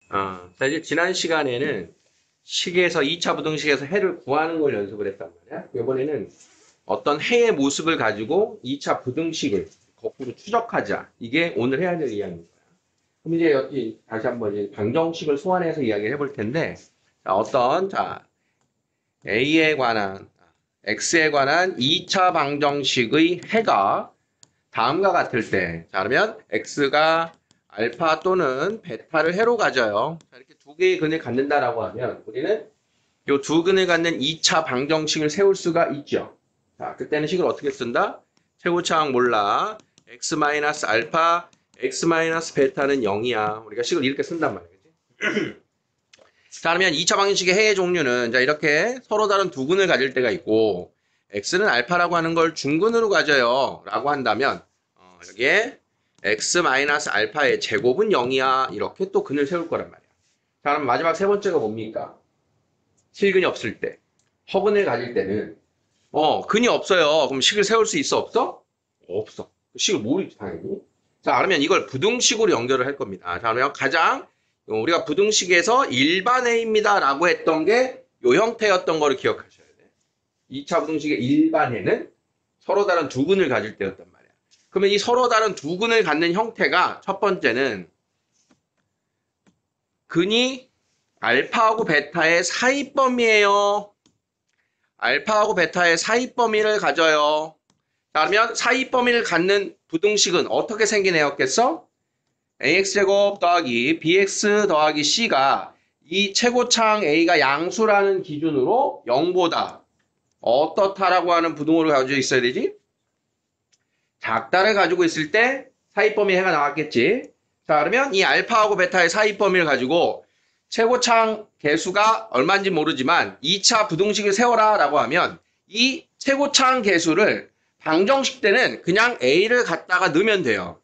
자, 이제 지난 시간에는 식에서 2차 부등식에서 해를 구하는 걸 연습을 했단 말이야. 이번에는 어떤 해의 모습을 가지고 2차 부등식을 거꾸로 추적하자. 이게 오늘 해야 될 이야기인 거야. 그럼 이제 여기 다시 한번 이제 방정식을 소환해서 이야기를 해볼 텐데, 자, A에 관한, X에 관한 2차 방정식의 해가 다음과 같을 때, 자, 그러면 X가 알파 또는 베타를 해로 가져요. 자, 이렇게 두 개의 근을 갖는다라고 하면 우리는 이 두 근을 갖는 2차 방정식을 세울 수가 있죠. 자, 그때는 식을 어떻게 쓴다? 최고차항 몰라. X-알파, X-베타는 0이야. 우리가 식을 이렇게 쓴단 말이지. 자, 그러면 2차 방정식의 해의 종류는 자, 이렇게 서로 다른 두 근을 가질 때가 있고 X는 알파라고 하는 걸 중근으로 가져요. 라고 한다면 여기에 X-알파의 제곱은 0이야. 이렇게 또 근을 세울 거란 말이야. 자, 그럼 마지막 세 번째가 뭡니까? 실근이 없을 때. 허근을 가질 때는 근이 없어요. 그럼 식을 세울 수 있어? 없어? 없어. 식을 모르지 당연히. 자, 그러면 이걸 부등식으로 연결을 할 겁니다. 자, 그러면 가장 우리가 부등식에서 일반해입니다 라고 했던 게 이 형태였던 거를 기억하셔야 돼. 2차 부등식의 일반해는 서로 다른 두 근을 가질 때였단 말이야. 그러면 이 서로 다른 두 근을 갖는 형태가 첫 번째는 근이 알파하고 베타의 사이범위예요. 알파하고 베타의 사이범위를 가져요. 자, 그러면 사이범위를 갖는 부등식은 어떻게 생긴 애였겠어? ax제곱 더하기 bx 더하기 c가 이 최고차항 a가 양수라는 기준으로 0보다 어떻다라고 하는 부등호를 가지고 있어야 되지? 작다를 가지고 있을 때 사이범위 해가 나왔겠지. 자, 그러면 이 알파하고 베타의 사이범위를 가지고 최고차항 개수가 얼마인지 모르지만 2차 부등식을 세워라 라고 하면 이 최고차항 개수를 방정식 때는 그냥 a를 갖다가 넣으면 돼요.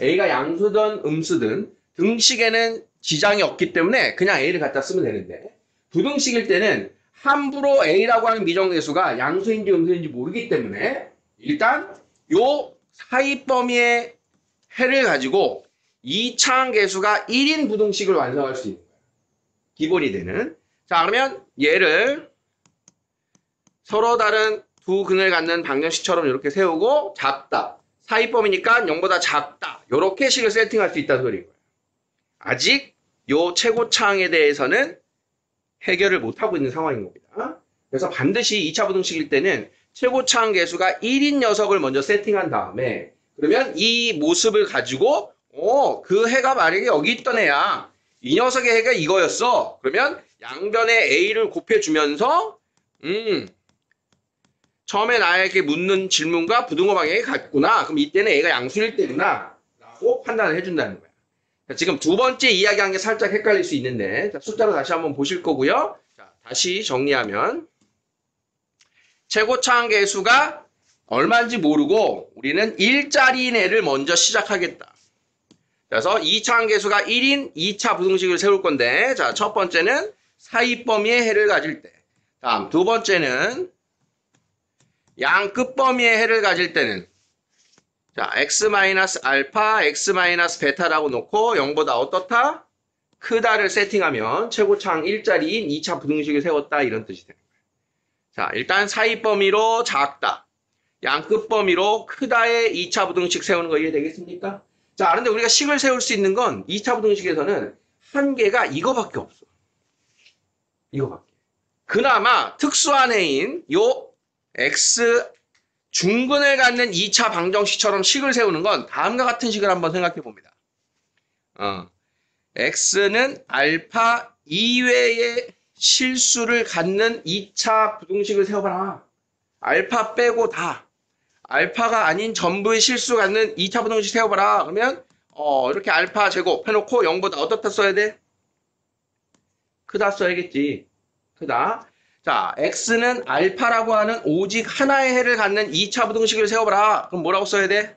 a가 양수든 음수든 등식에는 지장이 없기 때문에 그냥 a를 갖다 쓰면 되는데 부등식일 때는 함부로 a라고 하는 미정계수가 양수인지 음수인지 모르기 때문에 일단 요 사이범위의 해를 가지고 2차항 계수가 1인 부등식을 완성할 수 있는 거예요. 기본이 되는. 자, 그러면 얘를 서로 다른 두 근을 갖는 방정식처럼 이렇게 세우고 작다. 사이범위니까 0보다 작다. 이렇게 식을 세팅할 수 있다는 소리인 거예요. 아직 요 최고차항에 대해서는 해결을 못하고 있는 상황인 겁니다. 그래서 반드시 2차 부등식일 때는 최고차항 계수가 1인 녀석을 먼저 세팅한 다음에 그러면 이 모습을 가지고 그 해가 만약에 여기 있던 애야. 이 녀석의 해가 이거였어. 그러면 양변에 A를 곱해주면서 처음에 나에게 묻는 질문과 부등호 방향이 같구나. 그럼 이때는 A가 양수일 때구나. 라고 판단을 해준다는 거야. 자, 지금 두 번째 이야기한 게 살짝 헷갈릴 수 있는데 자, 숫자로 다시 한번 보실 거고요. 자, 다시 정리하면 최고차항 계수가 얼마인지 모르고 우리는 1짜리인 애를 먼저 시작하겠다. 그래서 2차항 계수가 1인 2차 부등식을 세울 건데 자, 첫 번째는 사이범위의 해를 가질 때 다음 두 번째는 양 끝범위의 해를 가질 때는 자, x-알파, x-베타라고 놓고 0보다 어떻다? 크다를 세팅하면 최고차항 1짜리인 2차 부등식을 세웠다 이런 뜻이 되는 거예요. 자, 일단 사이범위로 작다. 양 끝범위로 크다의 2차 부등식 세우는 거 이해되겠습니까? 자, 그런데 우리가 식을 세울 수 있는 건 2차 부등식에서는 한계가 이거밖에 없어. 이거밖에. 그나마 특수한 해인 요 x 중근을 갖는 2차 방정식처럼 식을 세우는 건 다음과 같은 식을 한번 생각해 봅니다. x는 알파 이외의 실수를 갖는 2차 부등식을 세워봐라. 알파 빼고 다. 알파가 아닌 전부의 실수 갖는 2차 부등식 세워봐라. 그러면 이렇게 알파 제곱 해놓고 0보다 어떻다 써야 돼? 크다 써야겠지. 크다. 자, x는 알파라고 하는 오직 하나의 해를 갖는 2차 부등식을 세워봐라. 그럼 뭐라고 써야 돼?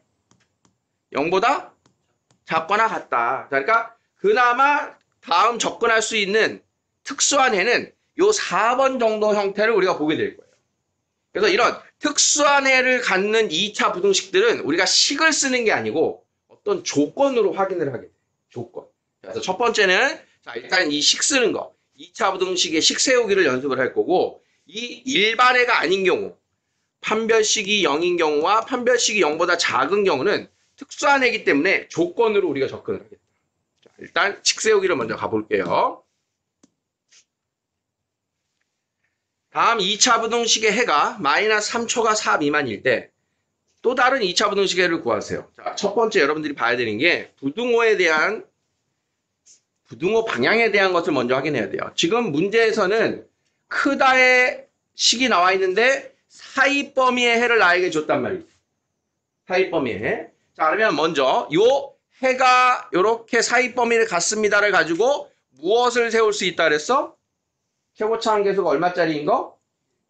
0보다 작거나 같다. 자, 그러니까 그나마 다음 접근할 수 있는 특수한 해는 요 4번 정도 형태를 우리가 보게 될 거예요. 그래서 이런 특수한 해를 갖는 2차 부등식들은 우리가 식을 쓰는 게 아니고 어떤 조건으로 확인을 하게 돼요. 조건. 그래서 첫 번째는 자, 일단 이 식 쓰는 거. 2차 부등식의 식 세우기를 연습을 할 거고, 이 일반해가 아닌 경우, 판별식이 0인 경우와 판별식이 0보다 작은 경우는 특수한 해이기 때문에 조건으로 우리가 접근을 하겠다. 자, 일단 식 세우기를 먼저 가볼게요. 다음 2차 부등식의 해가 마이너스 3초가 4 미만일 때 또 다른 2차 부등식의 해를 구하세요. 자, 첫 번째 여러분들이 봐야 되는 게 부등호에 대한 부등호 방향에 대한 것을 먼저 확인해야 돼요. 지금 문제에서는 크다의 식이 나와 있는데 사이 범위의 해를 나에게 줬단 말이에요. 사이 범위의 해. 자, 그러면 먼저 요 해가 이렇게 사이 범위를 갖습니다를 가지고 무엇을 세울 수 있다 그랬어? 최고차 함계수가 얼마짜리인 거?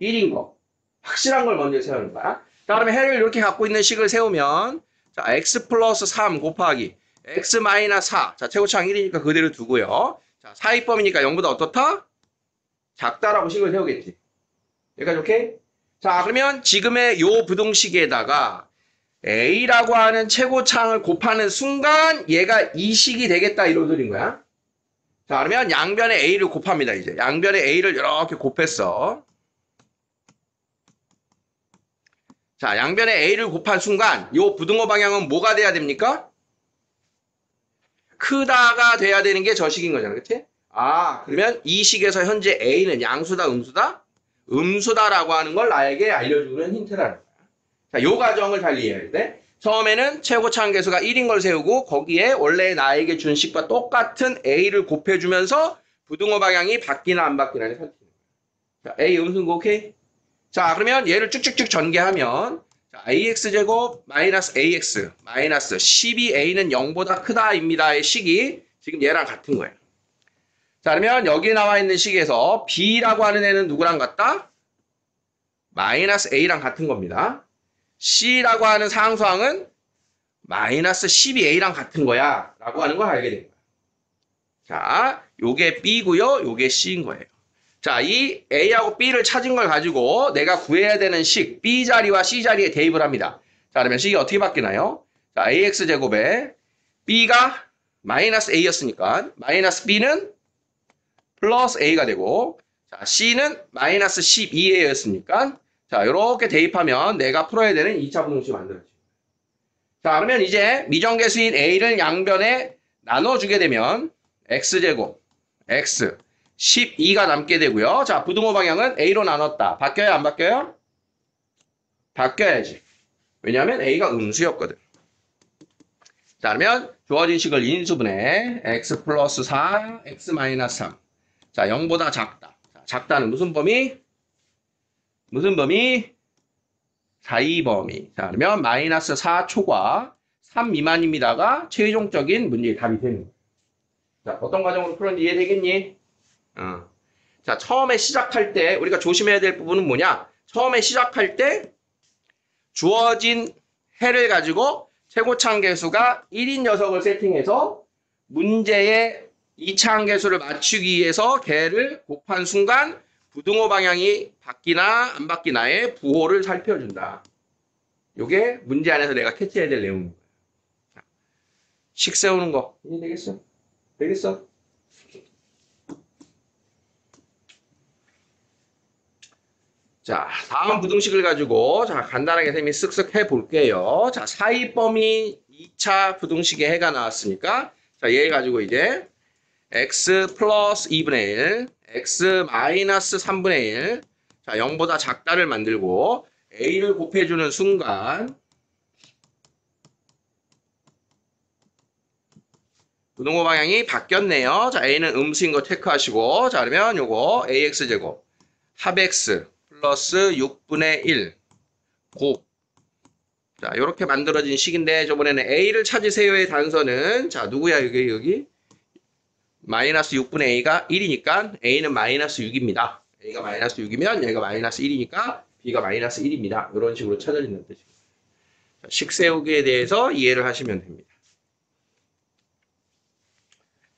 1인 거. 확실한 걸 먼저 세우는 거야. 자, 그러면 해를 이렇게 갖고 있는 식을 세우면 자, x 플러스 3 곱하기 x 마이너스 4. 자, 최고차항 1이니까 그대로 두고요. 자, 사이범위니까 0보다 어떻다? 작다라고 식을 세우겠지. 여기까지 오케이? 자, 그러면 지금의 요 부등식에다가 a라고 하는 최고차항을 곱하는 순간 얘가 이 식이 되겠다 이런 소리인 거야. 자, 그러면 양변에 a를 곱합니다. 이제 양변에 a를 이렇게 곱했어. 자, 양변에 a를 곱한 순간 요 부등호 방향은 뭐가 돼야 됩니까? 크다가 돼야 되는 게 저 식인 거잖아. 그치? 아, 그러면 이 식에서 현재 a는 양수다, 음수다? 음수다라고 하는 걸 나에게 알려주는 힌트라는 거야. 자, 요 과정을 잘 이해해야 돼. 처음에는 최고차항 계수가 1인 걸 세우고 거기에 원래 나에게 준 식과 똑같은 a를 곱해주면서 부등호 방향이 바뀌나 안 바뀌나를 살피는 거야. 자, a 음수인 거 오케이? 자, 그러면 얘를 쭉쭉쭉 전개하면 자, ax제곱 마이너스 ax 마이너스 12a는 0보다 크다입니다의 식이 지금 얘랑 같은 거예요. 자, 그러면 여기 나와 있는 식에서 b라고 하는 애는 누구랑 같다? 마이너스 a랑 같은 겁니다. c라고 하는 상수항은 마이너스 12a랑 같은 거야 라고 하는 걸 알게 된 거야. 자, 요게 b고요, 요게 c인 거예요. 자, 이 A하고 B를 찾은 걸 가지고 내가 구해야 되는 식 B 자리와 C 자리에 대입을 합니다. 자, 그러면 식이 어떻게 바뀌나요? 자, AX제곱에 B가 마이너스 A였으니까 마이너스 B는 플러스 A가 되고 자, C는 마이너스 12A였으니까 자, 이렇게 대입하면 내가 풀어야 되는 2차 부등식이 만들어집니다. 자, 그러면 이제 미정계수인 A를 양변에 나눠주게 되면 X제곱 X 12가 남게 되고요. 자, 부등호 방향은 A로 나눴다. 바뀌어요? 안 바뀌어요? 바뀌어야지. 왜냐하면 A가 음수였거든. 자, 그러면 주어진 식을 인수분해 x 플러스 4, x 마이너스 3. 자, 0보다 작다. 자, 작다는 무슨 범위? 무슨 범위? 사이 범위. 자, 그러면 마이너스 4초과 3 미만입니다가 최종적인 문제의 답이 되는 거예요. 자, 어떤 과정으로 풀었는지 이해되겠니? 자, 처음에 시작할 때 우리가 조심해야 될 부분은 뭐냐? 처음에 시작할 때 주어진 해를 가지고 최고차항 계수가 1인 녀석을 세팅해서 문제의 2차항 계수를 맞추기 위해서 걔를 곱한 순간 부등호 방향이 바뀌나 안 바뀌나의 부호를 살펴준다. 요게 문제 안에서 내가 캐치해야 될 내용인 거야. 식 세우는 거 이해되겠어? 되겠어? 자, 다음 부등식을 가지고 자, 간단하게 선생님이 쓱쓱 해볼게요. 자, 사이 범위 2차 부등식의 해가 나왔으니까 자, 얘 가지고 이제 x 플러스 2분의 1, x 마이너스 3분의 1 자, 0보다 작다를 만들고 a를 곱해주는 순간 부등호 방향이 바뀌었네요. 자, a는 음수인 거 체크하시고 자, 그러면 요거 ax제곱 합 x 플러스 6분의 1 곱. 자, 이렇게 만들어진 식인데 저번에는 A를 찾으세요의 단서는 자, 누구야 여기 마이너스 6분의 A가 1이니까 A는 마이너스 6입니다. A가 마이너스 6이면 얘가 마이너스 1이니까 B가 마이너스 1입니다. 이런 식으로 찾아진다는 뜻입니다. 자, 식 세우기에 대해서 이해를 하시면 됩니다.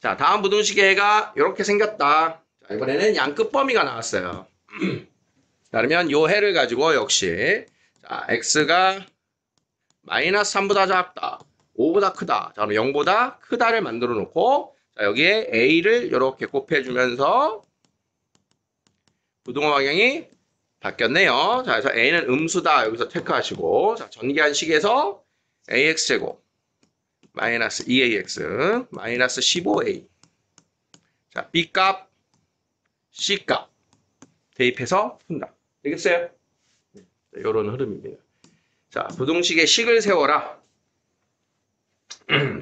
자, 다음 부등식의 해가 이렇게 생겼다. 자, 이번에는 양끝 범위가 나왔어요. 자, 그러면 요 해를 가지고 역시 자, x가 마이너스 3보다 작다, 5보다 크다. 자, 그럼 0보다 크다를 만들어 놓고 자, 여기에 A를 이렇게 곱해주면서 부등호 방향이 바뀌었네요. 자, 그래서 A는 음수다. 여기서 체크하시고. 자, 전개한 식에서 AX제곱 마이너스 2AX 마이너스 15A. 자, B값, C값 대입해서 푼다. 되겠어요? 이런 흐름입니다. 자, 부등식의 식을 세워라.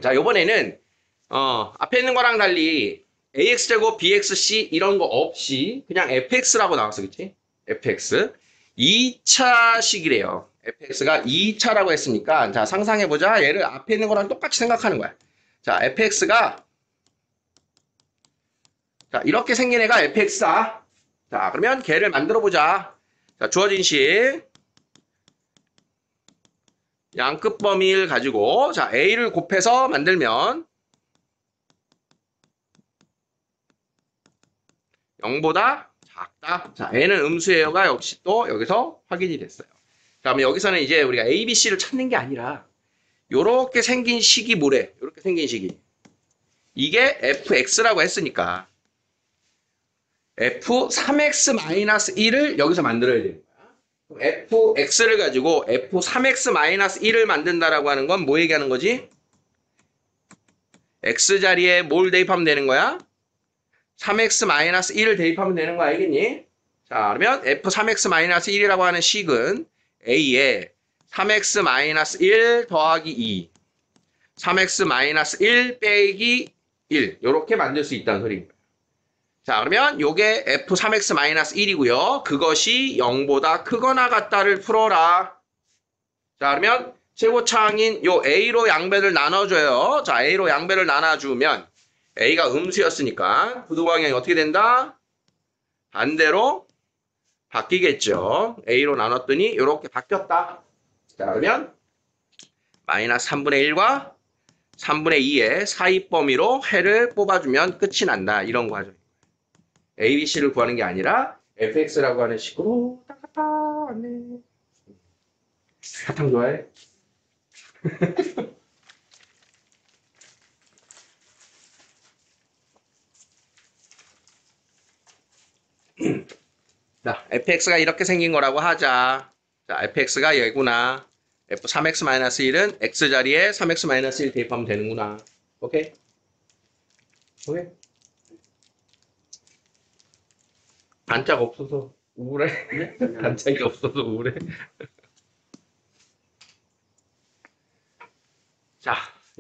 자, 요번에는 앞에 있는 거랑 달리 AX제곱, BXC 이런 거 없이 그냥 fx라고 나왔어, 그치? fx. 2차 식이래요. fx가 2차라고 했으니까, 자, 상상해보자. 얘를 앞에 있는 거랑 똑같이 생각하는 거야. 자, fx가, 자, 이렇게 생긴 애가 fx다. 자, 그러면 걔를 만들어보자. 자, 주어진 식. 양끝 범위를 가지고, 자, a를 곱해서 만들면, 0보다 작다. 자, n은 음수예요가 역시 또 여기서 확인이 됐어요. 그러면 여기서는 이제 우리가 A, B, C를 찾는 게 아니라 요렇게 생긴 식이 뭐래? 요렇게 생긴 식이. 이게 fx라고 했으니까 f3x-1을 여기서 만들어야 되는 거야. fx를 가지고 f3x-1을 만든다라고 하는 건 뭐 얘기하는 거지? x 자리에 뭘 대입하면 되는 거야? 3x-1을 대입하면 되는 거 알겠니? 자, 그러면 f3x-1이라고 하는 식은 a에 3x-1 더하기 2, 3x-1 빼기 1 이렇게 만들 수 있다는 소리입니다. 자, 그러면 요게 f3x-1이고요. 그것이 0보다 크거나 같다를 풀어라. 자, 그러면 최고차항인 요 a로 양배를 나눠줘요. 자, a로 양배를 나눠주면 A가 음수였으니까 부등방향이 어떻게 된다? 반대로 바뀌겠죠. A로 나눴더니 이렇게 바뀌었다. 자, 그러면 마이너스 3분의 1과 3분의 2의 사이 범위로 해를 뽑아주면 끝이 난다. 이런 거 하죠. A, B, C를 구하는 게 아니라 fx라고 하는 식으로 딱딱딱 왔네. 사탕 좋아해? 자, fx가 이렇게 생긴 거라고 하자. 자, fx가 얘구나. f3x-1은 x 자리에 3x-1 대입하면 되는구나. 오케이? 오케이? 단짝 없어서 우울해? 네? 단짝이 없어서 우울해? 자,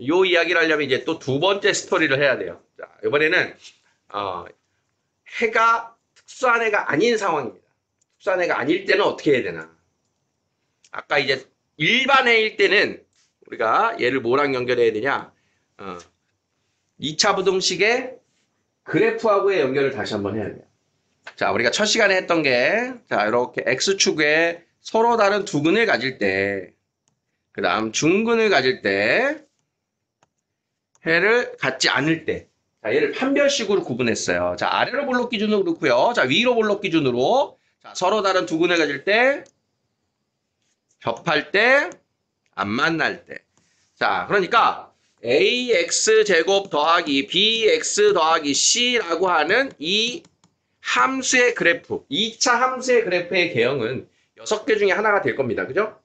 요 이야기를 하려면 이제 또 두 번째 스토리를 해야 돼요. 자, 이번에는 해가 특수한 해가 아닌 상황입니다. 특수한 해가 아닐 때는 어떻게 해야 되나? 아까 이제 일반 해일 때는 우리가 얘를 뭐랑 연결해야 되냐? 2차 부등식의 그래프하고의 연결을 다시 한번 해야 돼요. 자, 우리가 첫 시간에 했던 게, 자, 이렇게 x축에 서로 다른 두 근을 가질 때, 그 다음 중근을 가질 때, 해를 갖지 않을 때, 자, 얘를 판별식으로 구분했어요. 자, 아래로 볼록 기준으로 그렇고요. 자, 위로 볼록 기준으로, 자, 서로 다른 두 근을 가질 때, 접할 때, 안 만날 때. 자, 그러니까 ax 제곱 더하기 bx 더하기 c라고 하는 이 함수의 그래프, 2차 함수의 그래프의 개형은 6개 중에 하나가 될 겁니다. 그죠?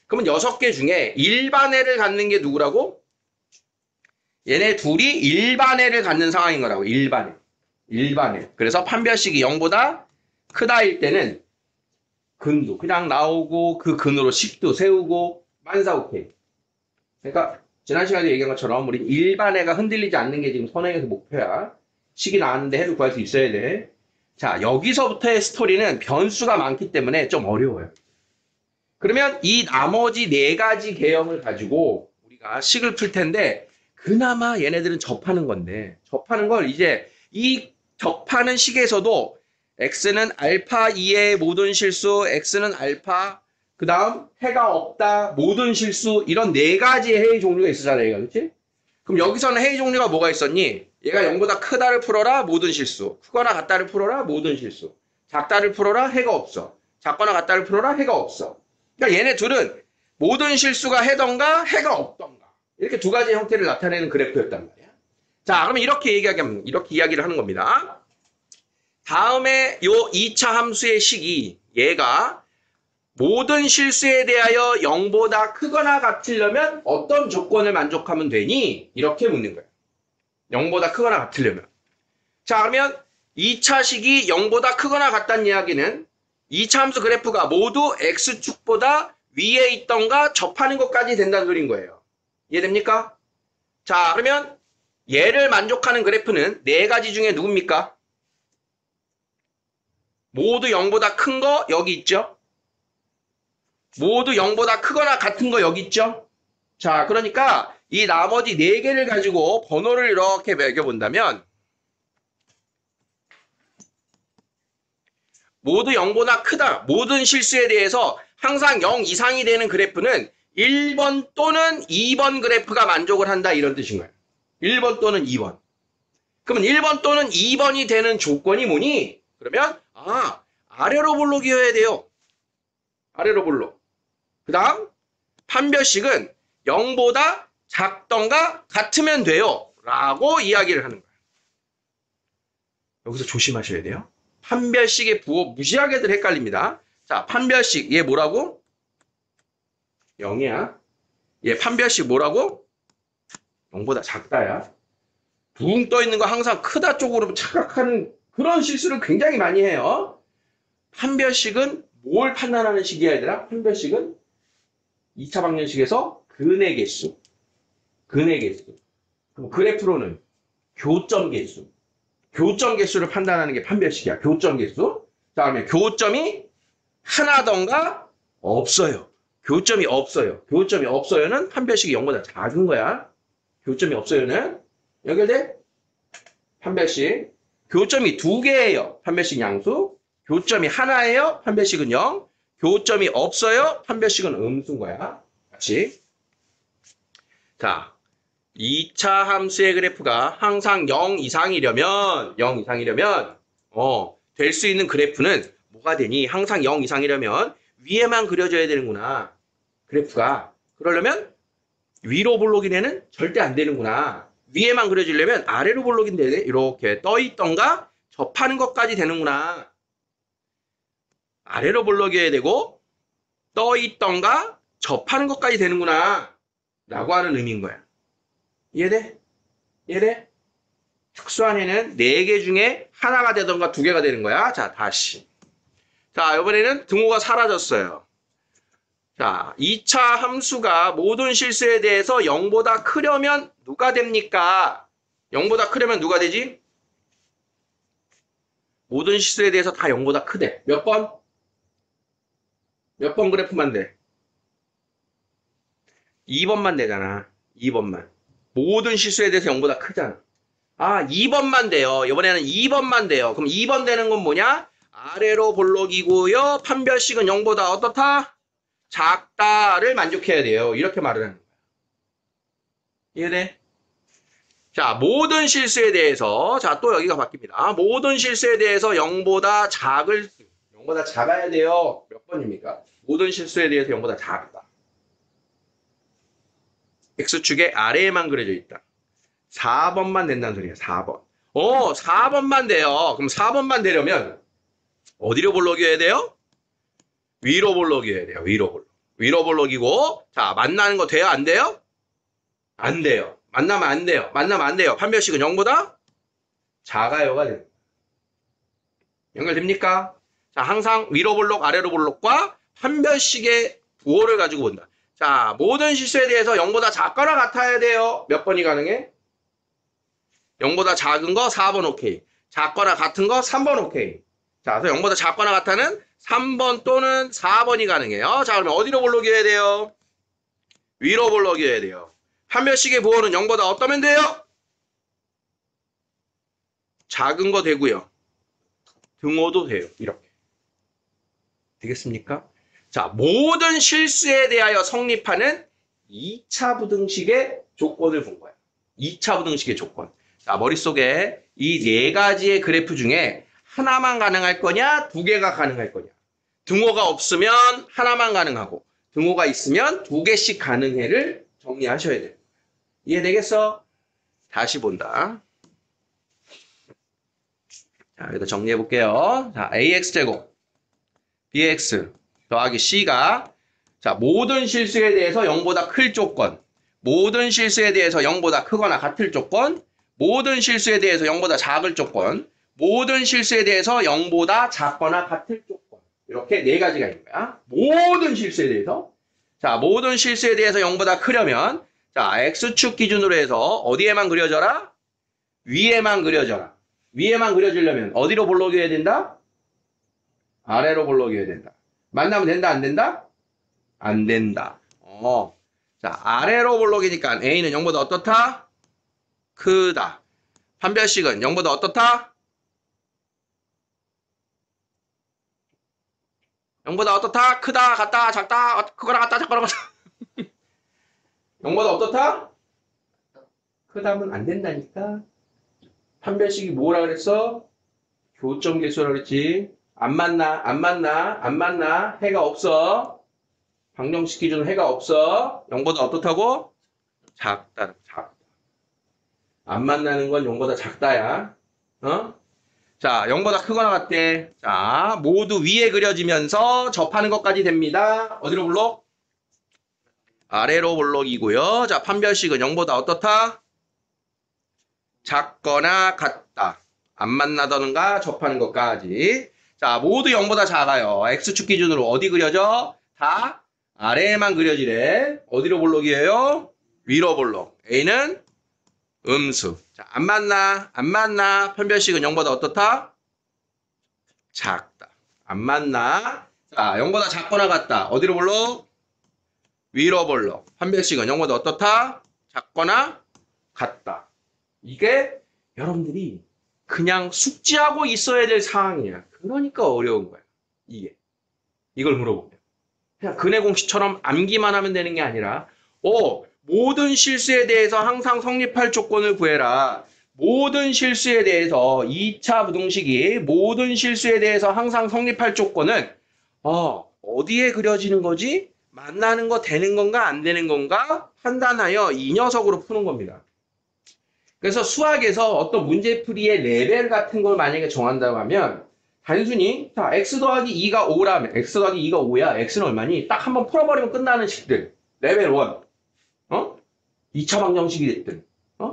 그러면 6개 중에 일반해를 갖는 게 누구라고? 얘네 둘이 일반해를 갖는 상황인 거라고. 일반해. 일반해. 그래서 판별식이 0보다 크다일 때는 근도 그냥 나오고 그 근으로 식도 세우고 만사오케이. 그러니까 지난 시간에 얘기한 것처럼 우리 일반해가 흔들리지 않는 게 지금 선행에서 목표야. 식이 나왔는데 해를 구할 수 있어야 돼. 자, 여기서부터의 스토리는 변수가 많기 때문에 좀 어려워요. 그러면 이 나머지 4가지 개형을 가지고 우리가 식을 풀 텐데 그나마 얘네들은 접하는 건데 접하는 걸 이제 이 접하는 식에서도 x는 알파 2의 모든 실수, x는 알파, 그 다음 해가 없다, 모든 실수 이런 4가지의 해의 종류가 있었잖아요. 얘가, 그치? 그럼 여기서는 해의 종류가 뭐가 있었니? 얘가 0보다 크다를 풀어라, 모든 실수. 크거나 같다를 풀어라, 모든 실수. 작다를 풀어라, 해가 없어. 작거나 같다를 풀어라, 해가 없어. 그러니까 얘네 둘은 모든 실수가 해던가 해가 없던가 이렇게 2가지 형태를 나타내는 그래프였단 말이야. 자, 그러면 이렇게 이야기를 하는 겁니다. 다음에 요 2차 함수의 식이 얘가 모든 실수에 대하여 0보다 크거나 같으려면 어떤 조건을 만족하면 되니? 이렇게 묻는 거예요. 0보다 크거나 같으려면. 자, 그러면 2차 식이 0보다 크거나 같다는 이야기는 2차 함수 그래프가 모두 x축보다 위에 있던가 접하는 것까지 된다는 소리인 거예요. 이해됩니까? 자, 그러면 얘를 만족하는 그래프는 네 가지 중에 누굽니까? 모두 0보다 큰 거 여기 있죠? 모두 0보다 크거나 같은 거 여기 있죠? 자, 그러니까 이 나머지 4개를 가지고 번호를 이렇게 매겨본다면 모두 0보다 크다. 모든 실수에 대해서 항상 0 이상이 되는 그래프는 1번 또는 2번 그래프가 만족을 한다. 이런 뜻인 거예요. 1번 또는 2번. 그러면 1번 또는 2번이 되는 조건이 뭐니? 그러면 아래로 볼록이어야 돼요. 아래로 볼록. 그 다음 판별식은 0보다 작던가 같으면 돼요. 라고 이야기를 하는 거예요. 여기서 조심하셔야 돼요. 판별식의 부호 무시하게들 헷갈립니다. 자, 판별식 얘 뭐라고? 0이야. 얘 판별식 뭐라고? 0보다 작다야. 붕 떠있는 거 항상 크다 쪽으로 착각하는 그런 실수를 굉장히 많이 해요. 판별식은 뭘 판단하는 식이야 얘들아? 판별식은 2차 방정식에서 근의 개수. 근의 개수. 그럼 그래프로는 교점 개수. 교점 개수를 판단하는 게 판별식이야. 교점 개수. 자, 그러면 교점이 하나던가 없어요. 교점이 없어요. 교점이 없어요는 판별식이 0보다 작은 거야. 교점이 없어요는 연결돼? 판별식. 교점이 2개예요. 판별식 양수. 교점이 하나예요. 판별식은 0. 교점이 없어요. 판별식은 음수인 거야. 같이. 자, 2차 함수의 그래프가 항상 0 이상이려면 될 수 있는 그래프는 뭐가 되니? 항상 0 이상이려면 위에만 그려져야 되는구나. 그래프가. 그러려면 위로 볼록인에는 절대 안 되는구나. 위에만 그려지려면 아래로 볼록인데 이렇게 떠있던가 접하는 것까지 되는구나. 아래로 볼록이어야 되고 떠있던가 접하는 것까지 되는구나. 라고 하는 의미인 거야. 이해돼? 이해돼? 특수한 해는 4개 중에 하나가 되던가 2개가 되는 거야. 자, 다시. 자, 이번에는 등호가 사라졌어요. 자, 2차 함수가 모든 실수에 대해서 0보다 크려면 누가 됩니까? 0보다 크려면 누가 되지? 모든 실수에 대해서 다 0보다 크대. 몇 번? 몇 번 그래프만 돼? 2번만 되잖아. 2번만. 모든 실수에 대해서 0보다 크잖아. 2번만 돼요. 이번에는 2번만 돼요. 그럼 2번 되는 건 뭐냐? 아래로 볼록이고요. 판별식은 0보다 어떻다? 작다를 만족해야 돼요. 이렇게 말을 하는 거야. 이해돼? 자, 모든 실수에 대해서, 자, 또 여기가 바뀝니다. 모든 실수에 대해서 0보다 작아야 돼요. 몇 번입니까? 모든 실수에 대해서 0보다 작다. X축의 아래에만 그려져 있다. 4번만 된다는 소리야. 4번. 4번만 돼요. 그럼 4번만 되려면 어디로 볼록이어야 돼요? 위로 볼록이어야 돼요. 위로 볼록. 위로 볼록이고, 자, 만나는 거 돼요? 안 돼요? 안 돼요. 만나면 안 돼요. 만나면 안 돼요. 판별식은 0보다 작아요가 됩니다. 연결됩니까? 자, 항상 위로 볼록, 아래로 볼록과 판별식의 부호를 가지고 본다. 자, 모든 실수에 대해서 0보다 작거나 같아야 돼요. 몇 번이 가능해? 0보다 작은 거 4번 오케이. 작거나 같은 거 3번 오케이. 자, 그래서 0보다 작거나 같다는 3번 또는 4번이 가능해요. 자, 그러면 어디로 볼록이어야 돼요? 위로 볼록이어야 돼요. 판별식의 부호는 0보다 어떠면 돼요? 작은 거 되고요. 등호도 돼요. 이렇게. 되겠습니까? 자, 모든 실수에 대하여 성립하는 2차 부등식의 조건을 본 거예요. 2차 부등식의 조건. 자, 머릿속에 이 4가지의 그래프 중에 하나만 가능할 거냐, 2개가 가능할 거냐. 등호가 없으면 하나만 가능하고, 등호가 있으면 2개씩 가능해를 정리하셔야 돼요. 이해되겠어? 다시 본다. 자, 여기다 정리해 볼게요. 자, ax제곱 bx 더하기 c가 자, 모든 실수에 대해서 0보다 클 조건, 모든 실수에 대해서 0보다 크거나 같을 조건, 모든 실수에 대해서 0보다 작을 조건, 모든 실수에 대해서 0보다 작거나 같을 조건. 이렇게 네 가지가 있는 거야. 모든 실수에 대해서. 자, 모든 실수에 대해서 0보다 크려면 자, x축 기준으로 해서 어디에만 그려져라? 위에만 그려져라. 위에만 그려지려면 어디로 볼록이어야 된다? 아래로 볼록이어야 된다. 만나면 된다, 안 된다? 안 된다. 자, 아래로 볼록이니까 A는 0보다 어떻다? 크다. 판별식은 0보다 어떻다? 0보다 어떻다? 크다, 같다, 작다, 크거나 같다, 작거나 같다. 0보다 어떻다? 크다면 안 된다니까. 판별식이 뭐라 그랬어? 교점 계수라 그랬지. 안 맞나, 안 맞나, 안 맞나, 해가 없어. 방정식 기준은 해가 없어. 0보다 어떻다고? 작다, 작다. 안 만나는 건 0보다 작다야. 자, 0보다 크거나 같대. 자, 모두 위에 그려지면서 접하는 것까지 됩니다. 어디로 볼록? 아래로 볼록이고요. 자, 판별식은 0보다 어떻다? 작거나 같다. 안 만나던가 접하는 것까지. 자, 모두 0보다 작아요. x축 기준으로 어디 그려져? 다 아래에만 그려지래. 어디로 볼록이에요? 위로 볼록. A는 음수. 자, 안 맞나? 안 맞나? 판별식은 0보다 어떻다? 작다. 안 맞나? 자, 0보다 작거나 같다. 어디로 볼록? 위로 볼록. 판별식은 0보다 어떻다? 작거나 같다. 이게 여러분들이 그냥 숙지하고 있어야 될 사항이야. 그러니까 어려운 거야. 이게. 이걸 물어보면. 그냥 근해 공식처럼 암기만 하면 되는 게 아니라 모든 실수에 대해서 항상 성립할 조건을 구해라. 모든 실수에 대해서 2차 부등식이 모든 실수에 대해서 항상 성립할 조건은 어디에 그려지는 거지? 만나는 거 되는 건가 안 되는 건가 판단하여 이 녀석으로 푸는 겁니다. 그래서 수학에서 어떤 문제풀이의 레벨 같은 걸 만약에 정한다고 하면 단순히 자 x 더하기 2가 5라면 x 더하기 2가 5야. x는 얼마니? 딱 한번 풀어버리면 끝나는 식들. 레벨 1. 2차 방정식이 됐든.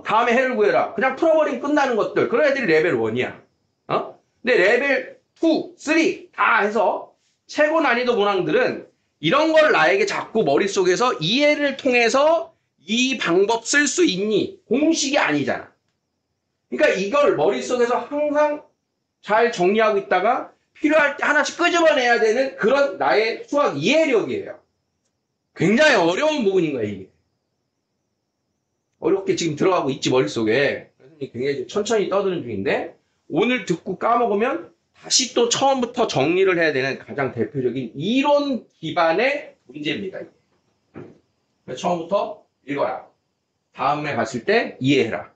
다음에 해를 구해라. 그냥 풀어버리면 끝나는 것들. 그런 애들이 레벨 1이야. 근데 레벨 2, 3 다 해서 최고 난이도 문항들은 이런 걸 나에게 자꾸 머릿속에서 이해를 통해서 이 방법 쓸 수 있니? 공식이 아니잖아. 그러니까 이걸 머릿속에서 항상 잘 정리하고 있다가 필요할 때 하나씩 끄집어내야 되는 그런 나의 수학 이해력이에요. 굉장히 어려운 부분인 거야, 이게. 어렵게 지금 들어가고 있지, 머릿속에. 굉장히 천천히 떠드는 중인데, 오늘 듣고 까먹으면 다시 또 처음부터 정리를 해야 되는 가장 대표적인 이론 기반의 문제입니다. 처음부터 읽어라. 다음에 갔을 때 이해해라.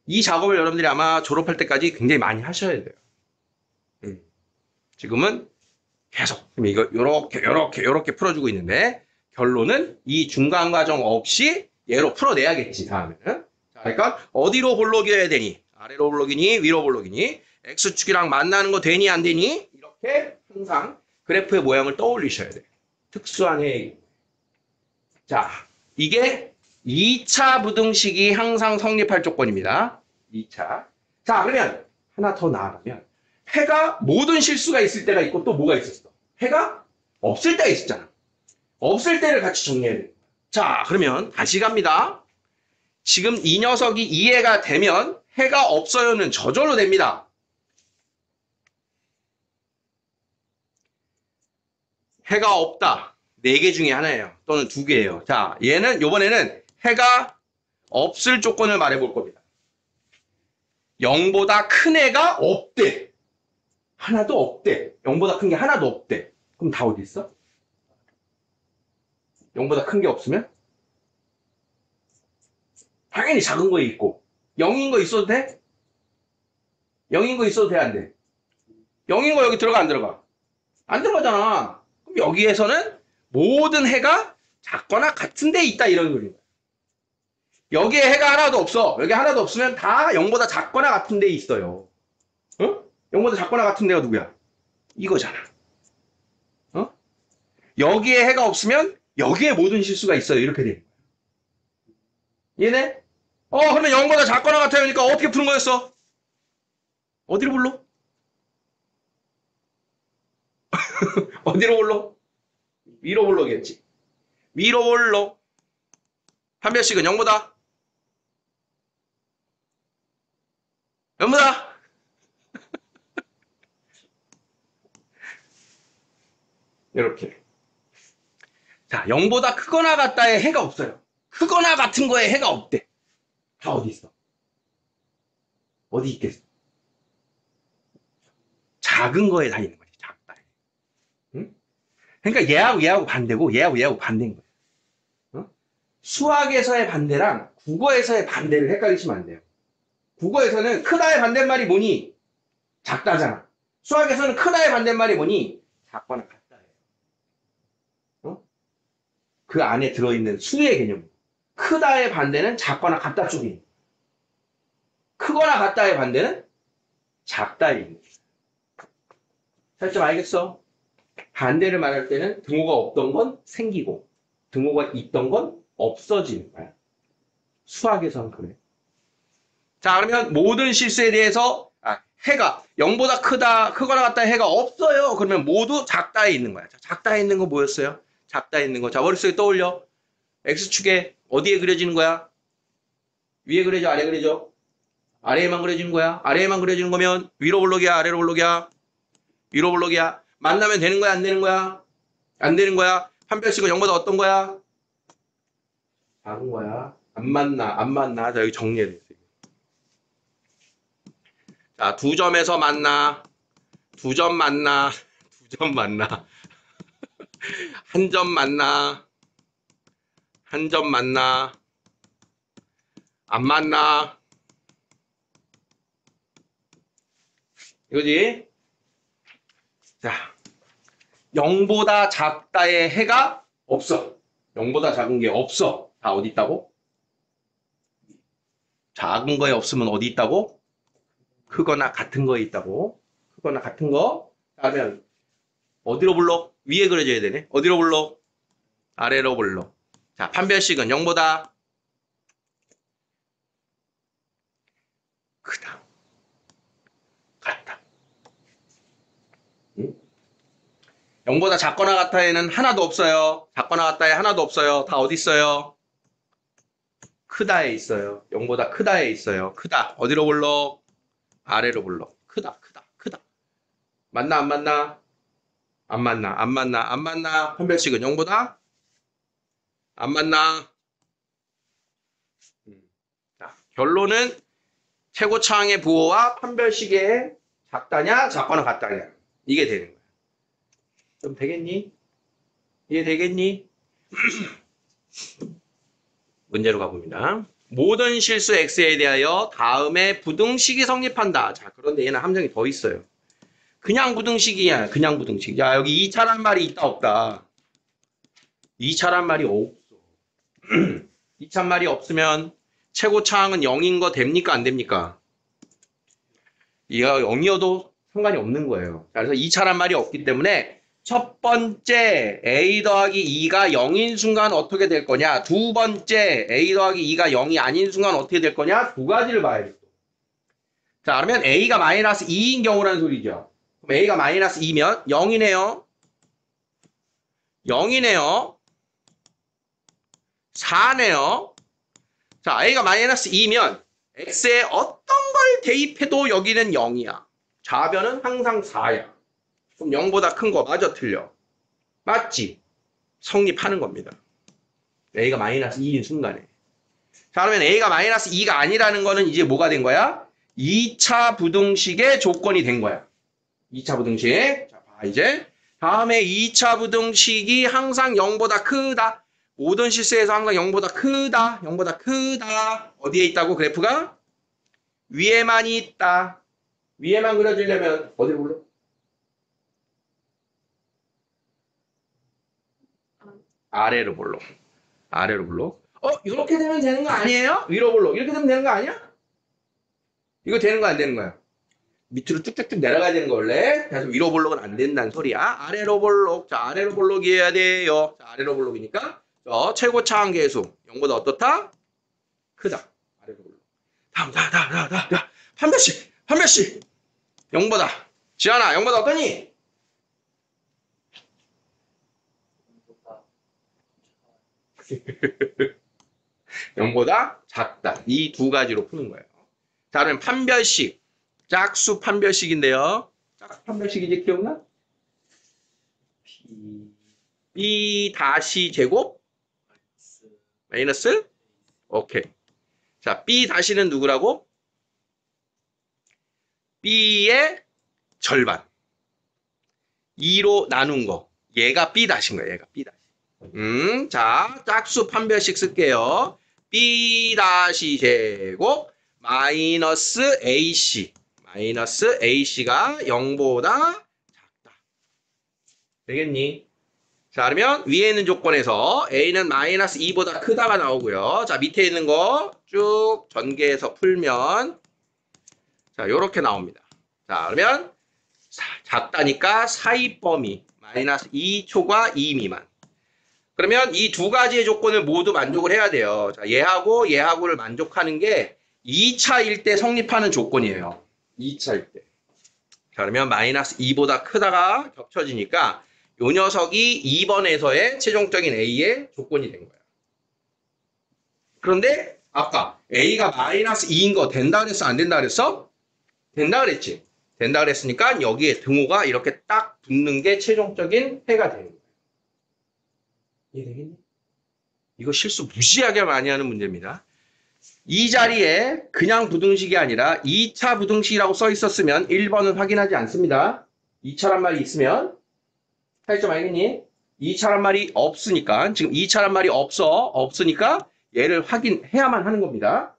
이 작업을 여러분들이 아마 졸업할 때까지 굉장히 많이 하셔야 돼요. 지금은 계속 이거 요렇게 풀어주고 있는데 결론은 이 중간 과정 없이 얘로 풀어내야겠지 다음에는. 자, 그러니까 어디로 볼록이어야 되니? 아래로 볼록이니? 위로 볼록이니? x축이랑 만나는 거 되니 안 되니? 이렇게 항상 그래프의 모양을 떠올리셔야 돼요. 특수한 해이. 자, 이게 2차 부등식이 항상 성립할 조건입니다. 2차. 자, 그러면 하나 더 나아가면 해가 모든 실수가 있을 때가 있고 또 뭐가 있었어? 해가 없을 때가 있었잖아. 없을 때를 같이 정리해야 돼. 자, 그러면 다시 갑니다. 지금 이 녀석이 이해가 되면 해가 없어요는 저절로 됩니다. 해가 없다. 4개 중에 하나예요. 또는 2개예요. 자, 얘는 요번에는 해가 없을 조건을 말해 볼 겁니다. 0보다 큰 애가 없대. 하나도 없대. 0보다 큰 게 하나도 없대. 그럼 다 어디 있어? 0보다 큰 게 없으면? 당연히 작은 거에 있고 0인 거 있어도 돼? 0인 거 있어도 돼? 안 돼? 0인 거 여기 들어가 안 들어가? 안 들어가잖아. 그럼 여기에서는 모든 해가 작거나 같은 데 있다 이런 소리야. 여기에 해가 하나도 없어. 여기 하나도 없으면 다 0보다 작거나 같은 데 있어요. 어? 0보다 작거나 같은 데가 누구야? 이거잖아. 어? 여기에 해가 없으면 여기에 모든 실수가 있어요. 이렇게 돼. 얘네? 그러면 0보다 작거나 같아요. 그러니까 어떻게 푸는 거였어? 어디로 불러? 어디로 불러? 위로 불러겠지. 위로 불러. 판별식은 0보다 0보다 이렇게. 자, 0보다 크거나 같다에 해가 없어요. 크거나 같은 거에 해가 없대. 다 어디 있어? 어디 있겠어? 작은 거에 다 있는 거지. 작다. 응? 그러니까 얘하고 반대고 얘하고 반대인 거야. 어? 수학에서의 반대랑 국어에서의 반대를 헷갈리시면 안 돼요. 국어에서는 크다의 반대말이 뭐니? 작다잖아. 수학에서는 크다의 반대말이 뭐니? 작거나 같다예요. 그 안에 들어있는 수의 개념. 크다의 반대는 작거나 같다 쪽이. 크거나 같다의 반대는 작다에 있는. 살짝 알겠어? 반대를 말할 때는 등호가 없던 건 생기고 등호가 있던 건 없어지는 거야. 수학에서는 그래. 자, 그러면 모든 실수에 대해서 해가 0보다 크거나 같다 해가 없어요. 그러면 모두 작다에 있는 거야. 자, 작다에 있는 거 뭐였어요? 작다에 있는 거. 자, 머릿속에 떠올려. X축에 어디에 그려지는 거야? 위에 그려져, 아래 그려져? 아래에만 그려지는 거야. 아래에만 그려지는 거면 위로 볼록이야, 아래로 볼록이야? 위로 볼록이야. 만나면 되는 거야, 안 되는 거야? 안 되는 거야. 판별식은 0보다 어떤 거야? 작은 거야. 안 만나. 자, 여기 정리해야 돼. 자, 2점에서 만나. 2점 만나. 2점 만나. 1점 만나. 1점 만나. 안 만나. 이거지? 자, 0보다 작다의 해가 없어. 0보다 작은 게 없어. 다 어디 있다고? 작은 거에 없으면 어디 있다고? 크거나 같은 거에 있다고. 크거나 같은 거. 그러면 어디로 불러? 위에 그려져야 되네. 어디로 불러? 아래로 불러. 자, 판별식은 0보다 크다. 같다. 응? 0보다 작거나 같다에는 하나도 없어요. 작거나 같다에 하나도 없어요. 다 어디 있어요? 크다에 있어요. 0보다 크다에 있어요. 크다. 어디로 불러? 아래로 불러. 크다. 맞나 안 맞나? 안 맞나? 판별식은 0보다 안 맞나? 자, 결론은 최고차항의 부호와 판별식의 작다냐, 작거나 같다냐. 이게 되는 거야. 좀 되겠니? 이해 되겠니? 문제로 가봅니다. 모든 실수 x에 대하여 다음에 부등식이 성립한다. 자, 그런데 얘는 함정이 더 있어요. 그냥 부등식이야. 그냥 부등식. 야, 여기 2차란 말이 있다 없다. 2차란 말이 없어. 2차 말이 없으면 최고차항은 0인 거 됩니까? 안 됩니까? 이가 0이어도 상관이 없는 거예요. 그래서 2차란 말이 없기 때문에 첫 번째 a 더하기 2가 0인 순간 어떻게 될 거냐? 두 번째 a 더하기 2가 0이 아닌 순간 어떻게 될 거냐? 두 가지를 봐야 돼. 자, 그러면 a가 마이너스 2인 경우라는 소리죠. 그럼 a가 마이너스 2면 0이네요. 0이네요. 4네요. 자, a가 마이너스 2면 x에 어떤 걸 대입해도 여기는 0이야. 좌변은 항상 4야. 그럼 0보다 큰 거 맞아 틀려? 맞지? 성립하는 겁니다. a가 마이너스 2인 순간에. 자, 그러면 a가 마이너스 2가 아니라는 거는 이제 뭐가 된 거야? 2차 부등식의 조건이 된 거야. 2차 부등식. 자, 봐 이제. 다음에 2차 부등식이 항상 0보다 크다. 모든 실수에서 항상 0보다 크다. 0보다 크다. 어디에 있다고 그래프가? 위에만 있다. 위에만 그려주려면 어디로 불러? 아래로 불러. 아래로 불러. 이렇게 되면 되는 거 아니에요? 위로 볼록. 이렇게 되면 되는 거 아니야? 이거 되는 거 안 되는 거야? 밑으로 쭉쭉쭉 내려가야 되는 거 원래. 그래서 위로 볼록은 안 된다는 소리야. 아래로 볼록. 자, 아래로 볼록이어야 돼요. 자, 아래로 볼록이니까. 최고차 한계수. 0보다 어떻다? 크다. 아래로 볼록. 다음. 한 몇씩. 0보다. 지환아, 0보다 어떠니? 0보다 작다. 이 두 가지로 푸는 거예요. 자, 그러면 판별식. 짝수 판별식인데요. 짝수 판별식 이제 기억나? B 다시 제곱? 마이너스? 오케이. 자, B 다시는 누구라고? B의 절반. 2로 나눈 거. 얘가 B 다신 거야, 얘가 B 다시. 자, 짝수 판별식 쓸게요. B 다시 제곱 마이너스 AC. 마이너스 AC가 0보다 작다. 되겠니? 자, 그러면 위에 있는 조건에서 A는 마이너스 2보다 크다가 나오고요. 자, 밑에 있는 거 쭉 전개해서 풀면 자, 요렇게 나옵니다. 자, 그러면 작다니까 사이 범위 마이너스 2초과 2 미만. 그러면 이 두 가지의 조건을 모두 만족을 해야 돼요. 자, 얘하고를 만족하는 게 2차일 때 성립하는 조건이에요. 2차일 때. 자, 그러면 마이너스 2보다 크다가 겹쳐지니까 요 녀석이 2번에서의 최종적인 A의 조건이 된 거야. 그런데 아까 A가 마이너스 2인 거 된다 그랬어? 안 된다 그랬어? 된다 그랬지? 된다 그랬으니까 여기에 등호가 이렇게 딱 붙는 게 최종적인 해가 되는 거야. 이해되겠니? 이거 실수 무시하게 많이 하는 문제입니다. 이 자리에 그냥 부등식이 아니라 2차 부등식이라고 써 있었으면 1번은 확인하지 않습니다. 2차란 말이 있으면 차이점 알겠니? 2차란 말이 없으니까 지금 2차란 말이 없으니까 얘를 확인해야만 하는 겁니다.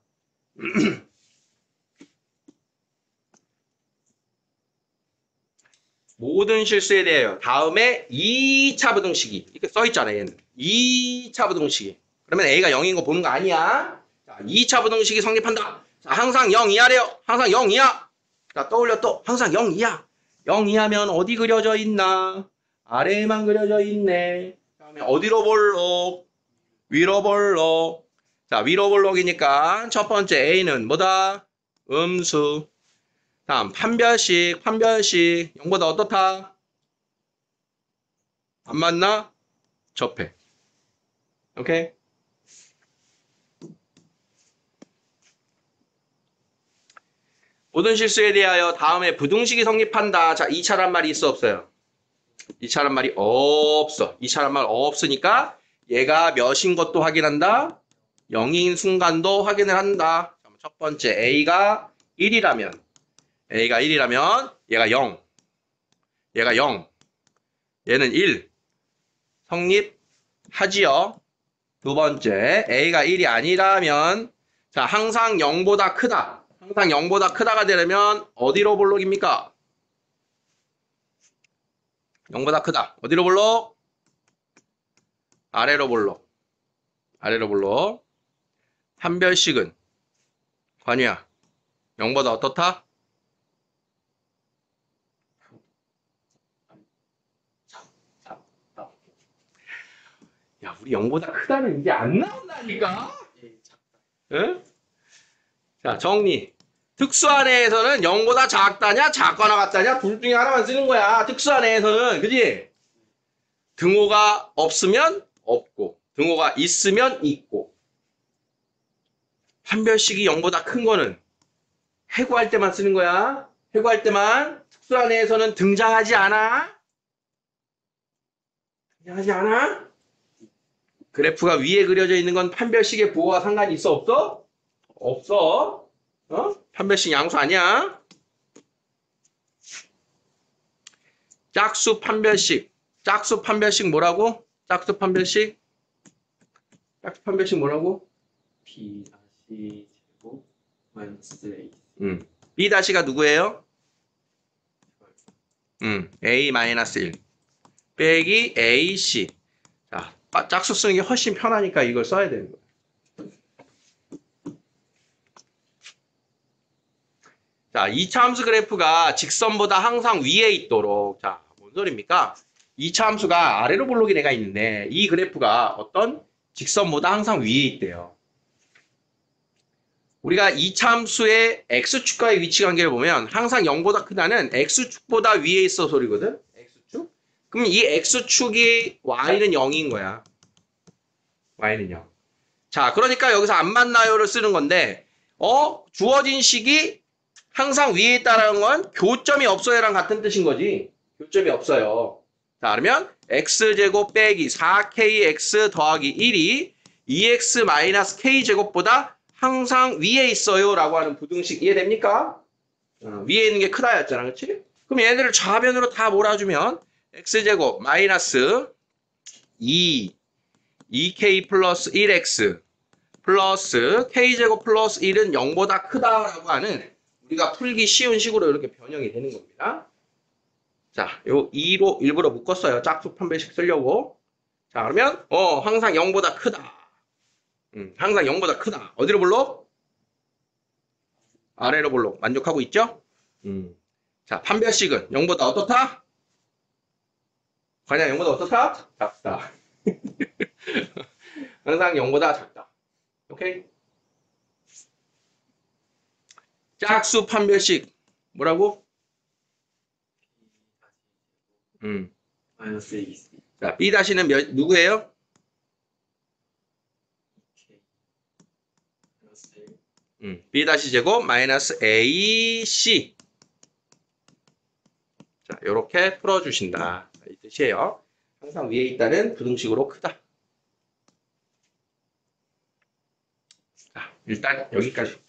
모든 실수에 대하여 다음에 2차 부등식이 이렇게 써 있잖아요. 얘는 2차 부등식이. 그러면 A가 0인 거 보는 거 아니야? 자, 2차 부등식이 성립한다. 자, 항상 0 이하래요. 항상 0 이하. 자, 떠올려 또 항상 0 이하. 0 이하면 어디 그려져 있나? 아래에만 그려져 있네. 다음에 어디로 볼록? 위로 볼록. 자, 위로 볼록이니까 첫 번째 A는 뭐다? 음수. 다음 판별식 0보다 어떻다? 안 맞나? 접해. 오케이? 모든 실수에 대하여 다음에 부등식이 성립한다. 자, 2차란 말이 있어 없어요? 2차란 말이 없어. 2차란 말 없으니까 얘가 몇인 것도 확인한다. 0인 순간도 확인을 한다. 첫 번째 A가 1이라면 얘가 0. 얘가 0. 얘는 1. 성립하지요. 두 번째 A가 1이 아니라면 자, 항상 0보다 크다. 항상 0보다 크다가 되려면 어디로 볼록입니까? 0보다 크다. 어디로 볼록? 아래로 볼록. 아래로 볼록. 판별식은 관유야. 0보다 어떻다? 야, 우리 0보다 크다는 이제 안 나온다니까? 응? 자, 정리. 특수한 애에서는 0보다 작다냐, 작거나 같다냐, 둘 중에 하나만 쓰는 거야. 특수한 애에서는, 그지? 등호가 없으면 없고, 등호가 있으면 있고. 판별식이 0보다 큰 거는 해구할 때만 쓰는 거야. 해구할 때만. 특수한 애에서는 등장하지 않아. 등장하지 않아? 그래프가 위에 그려져 있는 건 판별식의 부호와 상관이 있어 없어? 없어. 판별식 양수 아니야. 짝수 판별식. 짝수 판별식 뭐라고? 짝수 판별식 뭐라고? B 다시 제곱 마이너스 A. B 다시가 누구예요? A 마이너스 1 빼기 AC. 자, 짝수 쓰는 게 훨씬 편하니까 이걸 써야 되는 거야. 자, 이차함수 그래프가 직선보다 항상 위에 있도록. 자, 뭔 소리입니까? 이차함수가 아래로 볼록이 내가 있는데 이 그래프가 어떤 직선보다 항상 위에 있대요. 우리가 이차함수의 x축과의 위치 관계를 보면 항상 0보다 크다는 x축보다 위에 있어 소리거든. x축. 그럼 이 x축이 y는 0인 거야. y는 0. 자, 그러니까 여기서 안 만나요를 쓰는 건데 주어진 식이 항상 위에 있다라는 건 교점이 없어요랑 같은 뜻인 거지. 교점이 없어요. 자, 그러면 x제곱 빼기 4kx 더하기 1이 2x 마이너스 k제곱보다 항상 위에 있어요 라고 하는 부등식 이해됩니까? 위에 있는 게 크다였잖아. 그렇지? 그럼 얘네들을 좌변으로 다 몰아주면 x제곱 마이너스 2k 플러스 1x 플러스 k제곱 플러스 1은 0보다 크다라고 하는 우리가 풀기 쉬운 식으로 이렇게 변형이 되는 겁니다. 자, 요 2로 일부러 묶었어요. 짝수 판별식 쓰려고. 자, 그러면 항상 0보다 크다. 항상 0보다 크다. 어디로 볼록? 아래로 볼록. 만족하고 있죠? 자, 판별식은 0보다 어떻다? 과연 0보다 어떻다? 작다. 항상 0보다 작다. 오케이? 짝수 판별식 뭐라고? 마이너스 AC. 자, B 다시는 누구예요? 마이너스 B 다시 제곱 마이너스 AC. 자, 요렇게 풀어주신다. 이 뜻이에요. 항상 위에 있다는 부등식으로 크다. 자, 일단 여기까지.